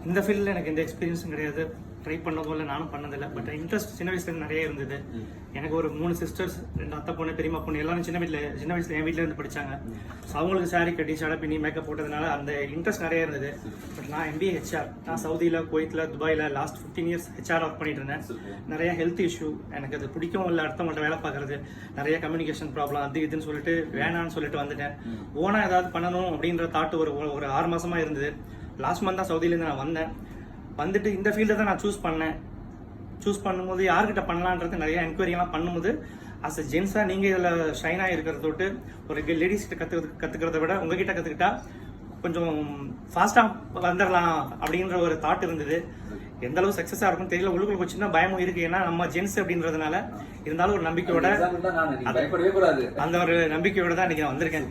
இந்த ஃபீல்டில் எனக்கு எந்த எக்ஸ்பீரியன்ஸும் கிடையாது. ட்ரை பண்ணதும் இல்லை, நானும் பண்ணதில்லை. பட் இன்ட்ரெஸ்ட் சின்ன வயசுலேருந்து நிறைய இருந்தது. எனக்கு ஒரு 3 சிஸ்டர்ஸ், 2 அத்தை பொண்ணு, பெரியம்மா பொண்ணு, எல்லாரும் சின்ன வயசுல என் வீட்டில் இருந்து படித்தாங்க. ஸோ அவங்களுக்கு சாரி கட்டி ஷடை பின்னி மேக்கப் போட்டதுனால அந்த இன்ட்ரெஸ்ட் நிறைய இருந்தது. பட் நான் MBA HR, நான் சவுதியில், குவைத்தில், துபாயில் லாஸ்ட் 15 இயர்ஸ் HR ஒர்க் பண்ணிட்டு இருந்தேன். நிறைய ஹெல்த் இஷ்யூ, எனக்கு அது பிடிக்கவும் இல்லை. அடுத்தவங்கள்ட்ட வேலை பார்க்குறது, நிறைய கம்யூனிகேஷன் ப்ராப்ளம், அது இதுன்னு சொல்லிட்டு வேணான்னு சொல்லிட்டு வந்துட்டேன். ஓனாக ஏதாவது பண்ணணும் அப்படின்ற தாட் ஒரு 6 மாதமாக இருந்தது. லாஸ்ட் மந்த் தான் சவுதியிலேருந்து நான் வந்தேன். வந்துட்டு இந்த ஃபீல்டை தான் நான் சூஸ் பண்ணும்போது யார்கிட்ட பண்ணலான்றது நிறைய என்கொயரிலாம் பண்ணும்போது அஸ் அ ஜென்ஸாக நீங்கள் இதில் ஷைனாக இருக்கிறத விட்டு ஒரு லேடிஸ் கிட்ட கற்றுக்கிறத விட உங்ககிட்ட கற்றுக்கிட்டா கொஞ்சம் ஃபாஸ்ட்டாக வந்துடலாம் அப்படின்ற ஒரு தாட் இருந்தது. எந்த அளவு சக்ஸஸாக இருக்கும்னு தெரியல. உள்ளுக்குள்ள ஒரு சின்ன பயமும் இருக்கு. ஏன்னா நம்ம ஜென்ஸ் அப்படின்றதுனால இருந்தாலும் ஒரு நம்பிக்கையோட, அந்த ஒரு நம்பிக்கையோட தான் இன்னைக்கு நான் வந்திருக்கேன்.